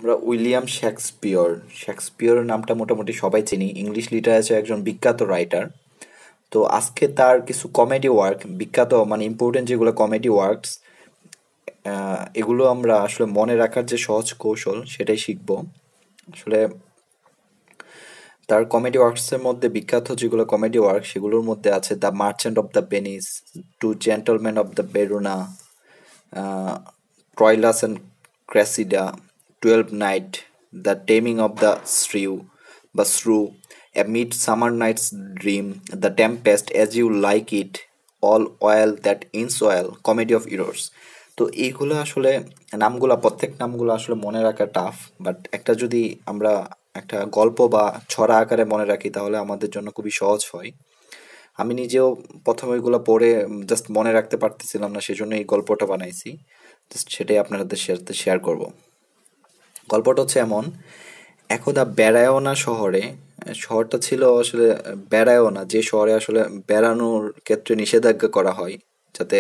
আমরা উইলিয়াম শেক্সপিয়রের নামটা মোটামুটি সবাই চিনি, ইংলিশ লিটারেচার একজন বিখ্যাত রাইটার। তো আজকে তার কিছু কমেডি ওয়ার্ক, বিখ্যাত মানে ইম্পর্টেন্ট যেগুলো কমেডি ওয়ার্কস, এগুলো আমরা আসলে মনে রাখার যে সহজ কৌশল সেটাই শিখব। আসলে তার কমেডি ওয়ার্কসের মধ্যে বিখ্যাত যেগুলো কমেডি ওয়ার্ক সেগুলোর মধ্যে আছে the merchant of the Venice, two gentleman of the Verona, Troilus and Cressida, 12 night, the taming of the shrew, a midsummer night's dream, the tempest, as you like it, all well that ends well, comedy of errors. তো এইগুলো আসলে প্রত্যেক নামগুলো আসলে মনে রাখা tough, but একটা যদি আমরা একটা গল্প বা ছড়া আকারে মনে রাখি তাহলে আমাদের জন্য খুবই সহজ হয়। আমি নিজেও প্রথমে ওইগুলো পড়ে জাস্ট মনে রাখতে পারতেছিলাম না, সেজন্য এই গল্পটা বানাইছি। জাস্ট সেটাই আপনাদের সাথে শেয়ার করব। গল্পটা হচ্ছে এমন: একদা বেড়ায়না শহরে, শহরটা ছিল আসলে বেড়ায়না, যে শহরে আসলে বেড়ানোর ক্ষেত্রে নিষেধাজ্ঞা করা হয় যাতে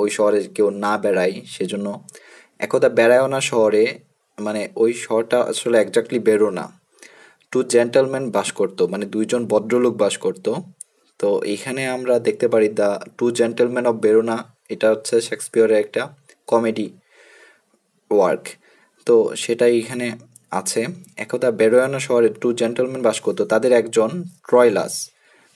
ওই শহরে কেউ না বেড়ায়, সেজন্য একদা বেড়ায়না শহরে, মানে ওই শহরটা আসলে একজাক্টলি বেরোনা, টু জেন্টলম্যান বাস করতো, মানে দুইজন ভদ্রলোক বাস করতো। তো এইখানে আমরা দেখতে পারি দ্য টু জেন্টলম্যান অফ বেরোনা, এটা হচ্ছে শেক্সপিয়রের একটা কমেডি ওয়ার্ক। তো সেটাই এখানে আছে। একদা বেরোয়ানা শহরে টু জেন্টলম্যান বাস করতো, তাদের একজন ট্রয়লাস,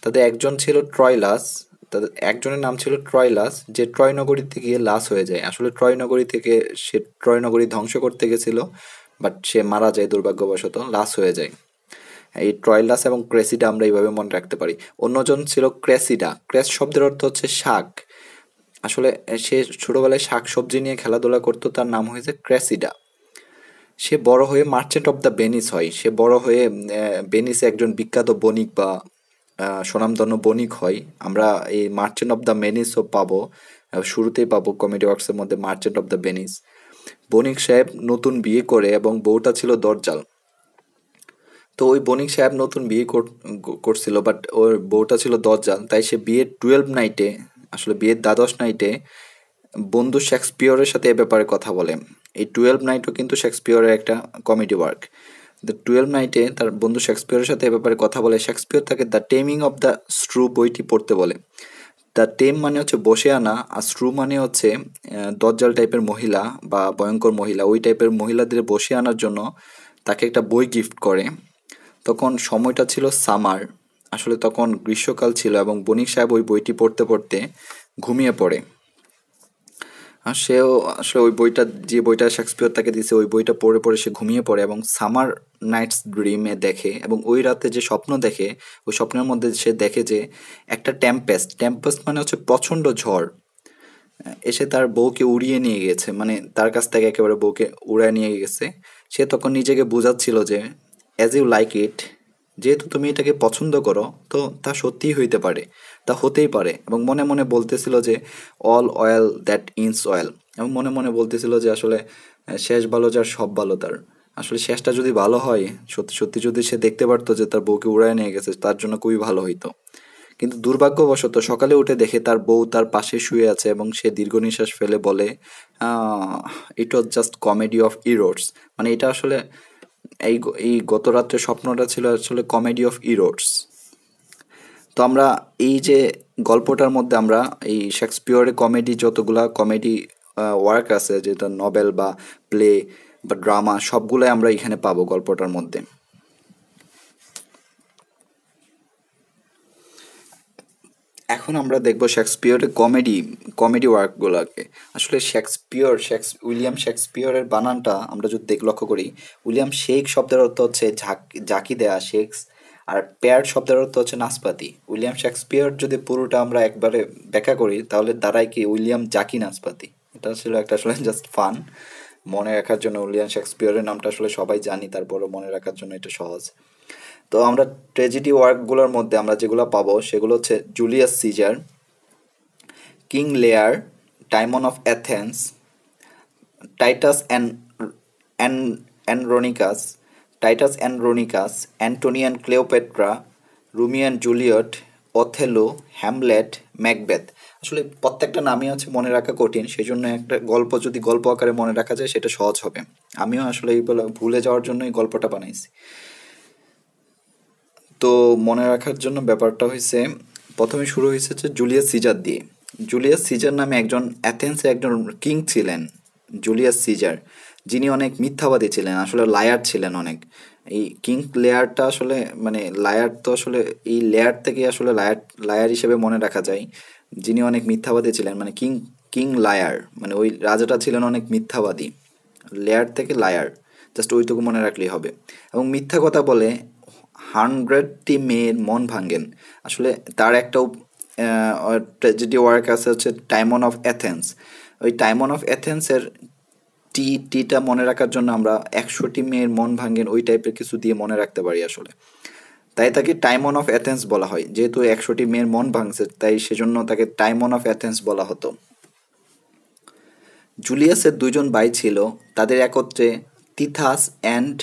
তাদের একজন ছিল ট্রয়লাস, তাদের একজনের নাম ছিল ট্রয়লাস, যে ট্রয় নগরীতে গিয়ে লাস হয়ে যায়। আসলে ট্রয় নগরী থেকে সে ট্রয় নগরী ধ্বংস করতে গেছিল, বাট সে মারা যায় দুর্ভাগ্যবশত, লাস হয়ে যায়। এই ট্রয়লাস এবং ক্রেসিডা আমরা এইভাবে মনে রাখতে পারি। অন্যজন ছিল ক্রেসিডা, ক্রেস শব্দের অর্থ হচ্ছে শাক। আসলে সে ছোটবেলায় শাক সবজি নিয়ে খেলাধুলা করতো, তার নাম হয়েছে ক্রেসিডা। সে বড় হয়ে মার্চেন্ট অফ দ্য ভেনিস হয়, সে বড় হয়ে ভেনিসে একজন বিখ্যাত বণিক বা স্বনামধন্য বণিক হয়। আমরা এই মার্চেন্ট অফ দ্য ভেনিসও পাবো, শুরুতেই পাবো কমেডি ওয়ার্কসের মধ্যে মার্চেন্ট অফ দ্য ভেনিস। বণিক সাহেব নতুন বিয়ে করে এবং বউটা ছিল দরজাল। তো ওই বণিক সাহেব নতুন বিয়ে করছিল, বাট ওর বউটা ছিল দরজাল, তাই সে বিয়ের 12 নাইটে, আসলে বিয়ের দ্বাদশ নাইটে বন্ধু শেক্সপিয়রের সাথে এ ব্যাপারে কথা বলে। এই 12 নাইটও কিন্তু শেক্সপিয়রের একটা কমেডি ওয়ার্ক। দ্য 12 নাইটে তার বন্ধু শেক্সপিয়রের সাথে এ ব্যাপারে কথা বলে। শেক্সপিয়র তাকে দ্য টেমিং অফ দ্য শ্রু বইটি পড়তে বলে। দ্য টেম মানে হচ্ছে বসে আনা, আর শ্রু মানে হচ্ছে দজ্জাল টাইপের মহিলা বা ভয়ঙ্কর মহিলা, ওই টাইপের মহিলাদের বসে আনার জন্য তাকে একটা বই গিফট করে। তখন সময়টা ছিল সামার, আসলে তখন গ্রীষ্মকাল ছিল, এবং বণিক সাহেব ওই বইটি পড়তে পড়তে ঘুমিয়ে পড়ে। আর সেও আসলে ওই বইটা, যে বইটা শেক্সপিয়র তাকে দিয়েছে, ওই বইটা পড়ে পড়ে সে ঘুমিয়ে পড়ে এবং সামার নাইটস ড্রিমে দেখে, এবং ওই রাতে যে স্বপ্ন দেখে, ওই স্বপ্নের মধ্যে সে দেখে যে একটা টেম্পেস্ট মানে হচ্ছে প্রচণ্ড ঝড় এসে তার বউকে উড়িয়ে নিয়ে গেছে, মানে তার কাছ থেকে একেবারে বউকে উড়ায় নিয়ে গেছে। সে তখন নিজেকে বোঝাচ্ছিল যে অ্যাজ ইউ লাইক ইট, যেহেতু তুমি এটাকে পছন্দ করো তো তা সত্যিই হইতে পারে, তা হতেই পারে। এবং মনে মনে বলতেছিল যে all well that ends oil, এবং মনে মনে বলতেছিল যে আসলে শেষ ভালো যার সব ভালো তার, আসলে শেষটা যদি ভালো হয়, সত্যি সত্যি যদি সে দেখতে পারতো যে তার বউকে উড়ায় নিয়ে গেছে, তার জন্য খুবই ভালো হইতো। কিন্তু দুর্ভাগ্যবশত সকালে উঠে দেখে তার বউ তার পাশে শুয়ে আছে, এবং সে দীর্ঘ নিঃশ্বাস ফেলে বলে, it was just comedy of errors, মানে এটা আসলে এই গত রাত্রে স্বপ্নটা ছিল আসলে কমেডি অফ ইরোর্স। তো আমরা এই যে গল্পটার মধ্যে আমরা এই শেক্সপিয়রের কমেডি, যতগুলা কমেডি ওয়ার্ক আছে, যেটা নভেল বা প্লে বা ড্রামা, সবগুলাই আমরা এখানে পাবো গল্পটার মধ্যে। এখন আমরা দেখবো শেক্সপিয়রের কমেডি ওয়ার্কগুলোকে। আসলে উইলিয়াম শেক্সপিয়রের বানানটা আমরা যদি লক্ষ্য করি, উইলিয়াম শেক শব্দের অর্থ হচ্ছে ঝাঁকি দেয়া, শেক্স, আর পেয়ার শব্দের অর্থ হচ্ছে নাসপাতি। উইলিয়াম শেক্সপিয়র যদি পুরোটা আমরা একবারে ব্যাখ্যা করি তাহলে দাঁড়ায় কি উইলিয়াম জাকি নাসপাতি। এটা ছিল একটা আসলে জাস্ট ফান মনে রাখার জন্য। উইলিয়াম শেক্সপিয়রের নামটা আসলে সবাই জানি, তারপরও মনে রাখার জন্য এটা সহজ। তো আমরা ট্র্যাজেডি ওয়ার্কগুলোর মধ্যে আমরা যেগুলো পাবো সেগুলো হচ্ছে Julius Caesar, King Lear, Timon of Athens, Titus Andronicus, Antony and Cleopatra, Romeo and Juliet, Othello, Hamlet, Macbeth. আসলে প্রত্যেকটা নামই হচ্ছে মনে রাখা কঠিন, সেই জন্য একটা গল্প যদি গল্প আকারে মনে রাখা যায় সেটা সহজ হবে। আমিও আসলে এইগুলো ভুলে যাওয়ার জন্যই গল্পটা বানাইছি। তো মনে রাখার জন্য ব্যাপারটা হয়েছে, প্রথমে শুরু হয়েছে হচ্ছে জুলিয়াস সিজার দিয়ে। জুলিয়াস সিজার নামে একজন অ্যাথেন্সের একজন কিং ছিলেন, জুলিয়াস সিজার, যিনি অনেক মিথ্যাবাদী ছিলেন, আসলে লায়ার ছিলেন অনেক। এই কিং লেয়ারটা আসলে মানে লায়ার তো আসলে এই লেয়ার থেকে আসলে লায়ার লায়ার হিসেবে মনে রাখা যায়, যিনি অনেক মিথ্যাবাদী ছিলেন, মানে কিং কিং লায়ার, মানে ওই রাজাটা ছিলেন অনেক মিথ্যাবাদী। লেয়ার থেকে লায়ার, জাস্ট ওইটুকু মনে রাখলেই হবে। এবং মিথ্যা কথা বলে 100টি মেয়ের মন ভাঙেন। আসলে তার একটা ট্র্যাজেডি ওয়ার্ক আছে হচ্ছে টাইমন অফ অ্যাথেন্স। ওই টাইমন অফ অ্যাথেন্সের টিটা মনে রাখার জন্য আমরা 100টি মেয়ের মন ভাঙেন ওই টাইপের কিছু দিয়ে মনে রাখতে পারি আসলে। তাই তাকে টাইমন অফ অ্যাথেন্স বলা হয়, যেহেতু 100টি মেয়ের মন ভাঙছে তাই সেজন্য তাকে টাইমন অফ অ্যাথেন্স বলা হতো। জুলিয়াসের দুইজন ভাই ছিল, তাদের একত্রে তিথাস অ্যান্ড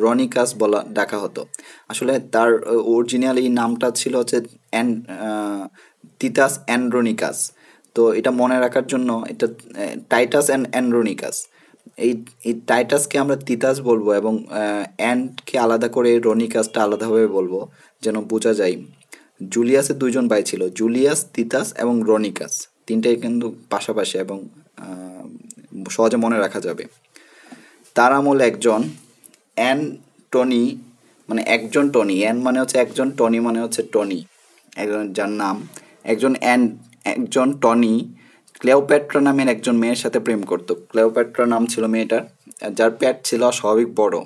রনিকাস বলা ডাকা হতো। আসলে তার অরিজিনাল এই নামটা ছিল হচ্ছে তিতাস অ্যান্ড্রোনিকাস। তো এটা মনে রাখার জন্য এটা টাইটাস অ্যান্ড অ্যান্ড্রোনিকাস, এই এই টাইটাসকে আমরা তিতাস বলবো এবং অ্যান্ডকে আলাদা করে রনিকাসটা আলাদাভাবে বলবো যেন বোঝা যায়। জুলিয়াসের দুইজন ভাই ছিল, জুলিয়াস, তিতাস এবং রনিকাস, তিনটাই কিন্তু পাশাপাশি এবং সহজে মনে রাখা যাবে। তার আমলে একজন অ্যান্টনি, মানে একজন টনি, অ্যান মানে হচ্ছে একজন, টনি মানে হচ্ছে টনি, একজন যার নাম একজন টনি ক্লেওপ্যাট্রা নামের একজন মেয়ের সাথে প্রেম করত। ক্লেওপ্যাট্রা নাম ছিল মেয়েটার, যার পেট ছিল অস্বাভাবিক বড়।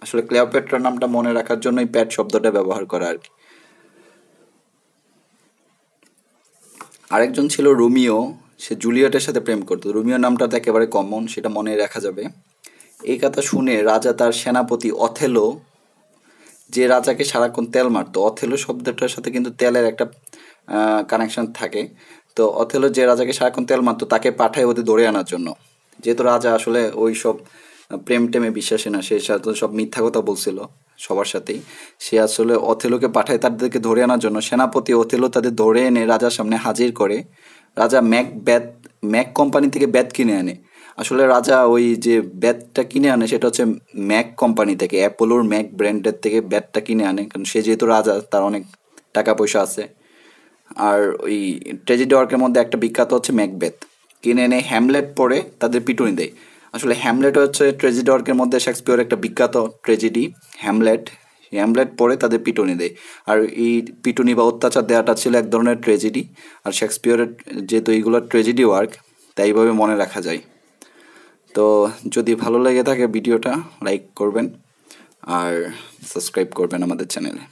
আসলে ক্লেওপ্যাট্রা নামটা মনে রাখার জন্যই প্যাট শব্দটা ব্যবহার করা আর কি। আরেকজন ছিল রোমিও, সে জুলিয়েটের সাথে প্রেম করতো। রোমিও নামটা তো একেবারে কমন, সেটা মনে রাখা যাবে। এই কথা শুনে রাজা তার সেনাপতি অথেলো, যে রাজাকে সারাক্ষণ তেল মারতো, অথেলো শব্দটার সাথে কিন্তু তেলের একটা কানেকশন থাকে। তো অথেলো যে রাজাকে সারাক্ষণ তেল মারতো তাকে পাঠায় ওদের ধরে আনার জন্য। যেহেতু রাজা আসলে ওই সব প্রেম টেমে বিশ্বাসী না, সে সাথে সব মিথ্যা কথা বলছিল সবার সাথেই, সে আসলে অথেলোকে পাঠায় তাদেরকে ধরে আনার জন্য। সেনাপতি অথেলো তাদের ধরে এনে রাজার সামনে হাজির করে। রাজা ম্যাক কোম্পানি থেকে ব্যাট কিনে আনে। আসলে রাজা ওই যে ব্যাটটা কিনে আনে সেটা হচ্ছে ম্যাক কোম্পানি থেকে, অ্যাপোলোর ম্যাক ব্র্যান্ডের থেকে ব্যাটটা কিনে আনে, কারণ সে যেহেতু রাজা তার অনেক টাকা পয়সা আছে। আর ওই ট্র্যাজেডি ওয়ার্কের মধ্যে একটা বিখ্যাত হচ্ছে ম্যাকবেথ। কিনে এনে হ্যামলেট পড়ে তাদের পিটুনি দেয়। আসলে হ্যামলেট হচ্ছে ট্র্যাজেডি ওয়ার্কের মধ্যে শেক্সপিয়রের একটা বিখ্যাত ট্র্যাজেডি হ্যামলেট। হ্যামলেট পড়ে তাদের পিটুনি দেয়। আর এই পিটুনি বা অত্যাচার দেওয়াটা ছিল এক ধরনের ট্র্যাজেডি। আর শেক্সপিয়রের যেহেতু এইগুলো ট্র্যাজেডি ওয়ার্ক, তাই এইভাবে মনে রাখা যায়। তো যদি ভালো লেগে থাকে ভিডিওটা লাইক করবেন আর সাবস্ক্রাইব করবেন আমাদের চ্যানেলে।